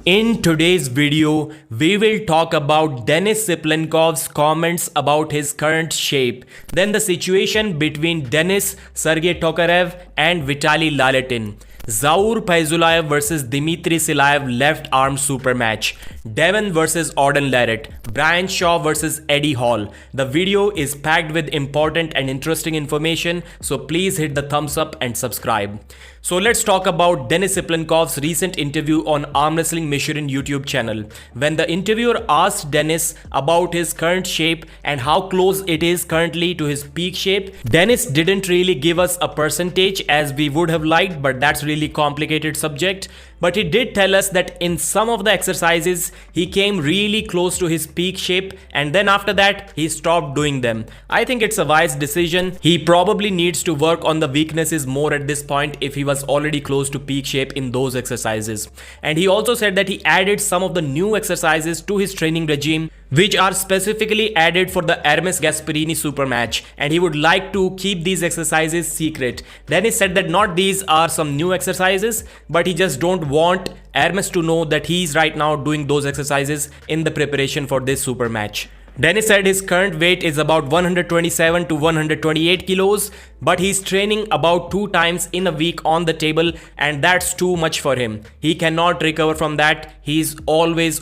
In today's video, we will talk about Denis Cyplenkov's comments about his current shape, then the situation between Denis, Sergey Tokarev and Vitaly Laletin, Zpul vs Dimitri SV left arm super match, Devon vs Laletin, Brian Shaw vs Eddie Hall. The video is packed with important and interesting information, so please hit the thumbs up and subscribe. So let's talk about Denis Cyplenkov's recent interview on Arm Wrestling Mishrin YouTube channel. When the interviewer asked Denis about his current shape and how close it is currently to his peak shape, Denis didn't really give us a percentage as we would have liked, but that's really complicated subject. But he did tell us that in some of the exercises, he came really close to his peak shape and then after that, he stopped doing them. I think it's a wise decision. He probably needs to work on the weaknesses more at this point if he was already close to peak shape in those exercises. And he also said that he added some of the new exercises to his training regime, which are specifically added for the Hermes Gasparini super match, and he would like to keep these exercises secret. Then he said that not these are some new exercises, but he just don't want Hermes to know that he's right now doing those exercises in the preparation for this super match. Denis said his current weight is about 127 to 128 kilos, but he's training about 2 times in a week on the table and that's too much for him. He cannot recover from that. He's always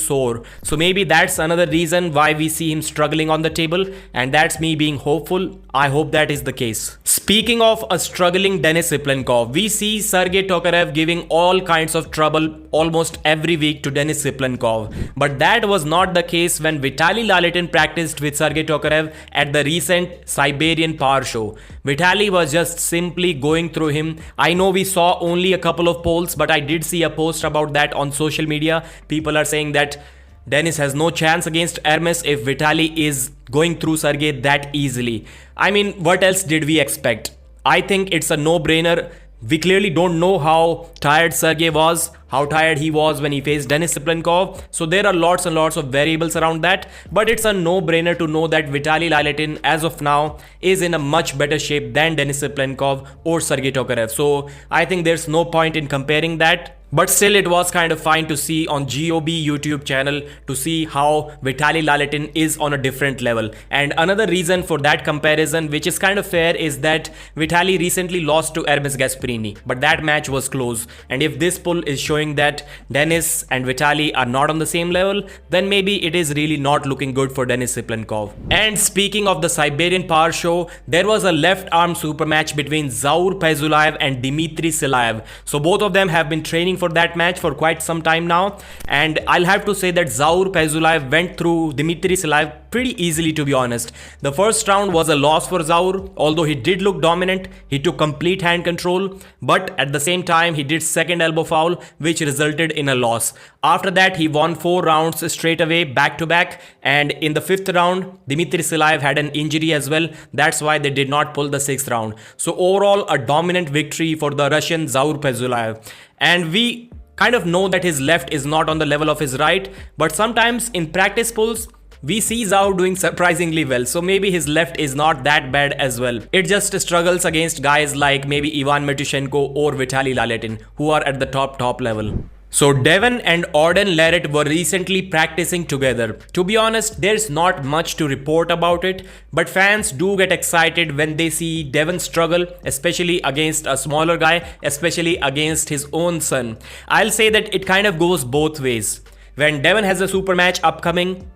sore. So maybe that's another reason why we see him struggling on the table, and that's me being hopeful. I hope that is the case. Speaking of a struggling Denis Cyplenkov, we see Sergey Tokarev giving all kinds of trouble almost every week to Denis Cyplenkov. But that was not the case when Vitaly Laletin practiced with Sergey Tokarev at the recent Siberian Power Show. Vitaly was just simply going through him. I know we saw only a couple of polls, but I did see a post about that on social media. People are saying that Denis has no chance against Hermes if Vitaly is going through Sergey that easily. I mean, what else did we expect? I think it's a no-brainer. We clearly don't know how tired Sergey was, how tired he was when he faced Denis Cyplenkov. So there are lots and lots of variables around that. But it's a no-brainer to know that Vitaly Laletin as of now is in a much better shape than Denis Cyplenkov or Sergey Tokarev. So I think there's no point in comparing that. But still, it was kind of fine to see on GOB YouTube channel to see how Vitaly Laletin is on a different level. And another reason for that comparison, which is kind of fair, is that Vitaly recently lost to Hermes Gasparini, but that match was close. And if this poll is showing that Denis and Vitaly are not on the same level, then maybe it is really not looking good for Denis Cyplenkov. And speaking of the Siberian Power Show, there was a left arm super match between Zpul VS and Dimitri SV. So both of them have been training for that match for quite some time now, and I'll have to say that Zpul VS went through Dimitri SV pretty easily, to be honest. The first round was a loss for Zpul, although he did look dominant. He took complete hand control, but at the same time he did second elbow foul, which resulted in a loss. After that, he won 4 rounds straight away, back to back, and in the 5th round Dimitri SV had an injury as well. That's why they did not pull the 6th round. So overall, a dominant victory for the Russian Zpul VS. And we kind of know that his left is not on the level of his right, but sometimes in practice polls we see Zpul doing surprisingly well, so maybe his left is not that bad as well. It just struggles against guys like maybe Ivan Matyushenko or Vitaly Laletin, who are at the top level. So Devon and Laletin were recently practicing together. To be honest, there's not much to report about it, but fans do get excited when they see Devon struggle, especially against a smaller guy, especially against his own son. I'll say that it kind of goes both ways. When Devon has a super match upcoming,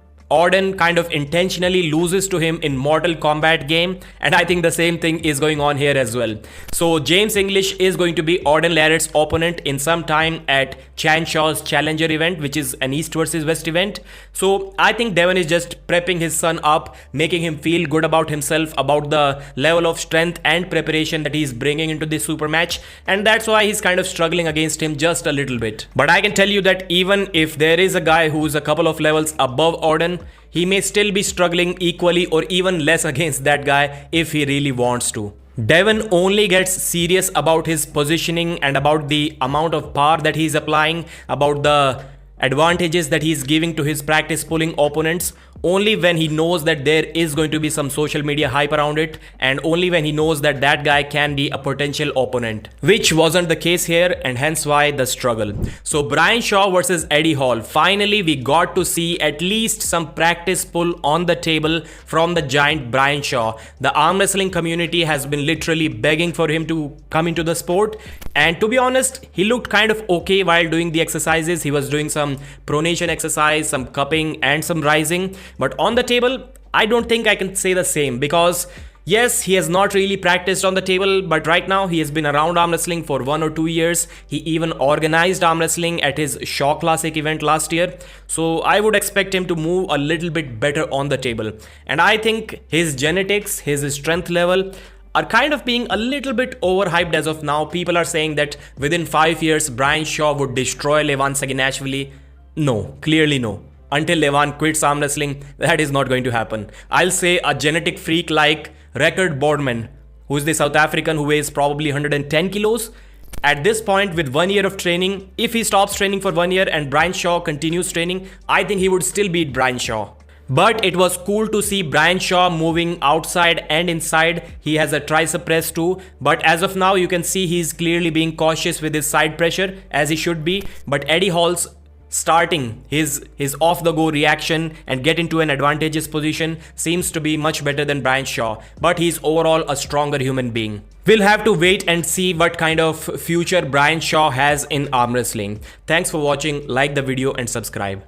kind of intentionally loses to him in Mortal Kombat game, and I think the same thing is going on here as well. So James English is going to be Laletin's opponent in some time at Chan Shaw's Challenger event, which is an East versus West event. So I think Devon is just prepping his son up, making him feel good about himself, about the level of strength and preparation that he's bringing into this super match, and that's why he's kind of struggling against him just a little bit. But I can tell you that even if there is a guy who's a couple of levels above he may still be struggling equally or even less against that guy if he really wants to. Devon only gets serious about his positioning and about the amount of power that he's applying, about the advantages that he's giving to his practice pulling opponents only when he knows that there is going to be some social media hype around it, and only when he knows that that guy can be a potential opponent, which wasn't the case here, and hence why the struggle. So Brian Shaw versus Eddie Hall. Finally, we got to see at least some practice pull on the table from the giant Brian Shaw. The arm wrestling community has been literally begging for him to come into the sport, and to be honest, he looked kind of okay while doing the exercises. He was doing some pronation exercise, some cupping and some rising. But on the table, I don't think I can say the same, because yes, he has not really practiced on the table, but right now he has been around arm wrestling for 1 or 2 years. He even organized arm wrestling at his Shaw Classic event last year. So I would expect him to move a little bit better on the table. And I think his genetics, his strength level are kind of being a little bit overhyped as of now. People are saying that within 5 years, Brian Shaw would destroy Levon Saginashvili. No, clearly no. Until Levon quits arm wrestling, that is not going to happen. I'll say a genetic freak like Record Boardman, who is the South African who weighs probably 110 kilos. At this point, with 1 year of training, if he stops training for 1 year and Brian Shaw continues training, I think he would still beat Brian Shaw. But it was cool to see Brian Shaw moving outside and inside. He has a tricep press too. But as of now, you can see he's clearly being cautious with his side pressure, as he should be. But Eddie Hall's starting his off-the-go reaction and get into an advantageous position seems to be much better than Brian Shaw. But he's overall a stronger human being. We'll have to wait and see what kind of future Brian Shaw has in arm wrestling. Thanks for watching. Like the video and subscribe.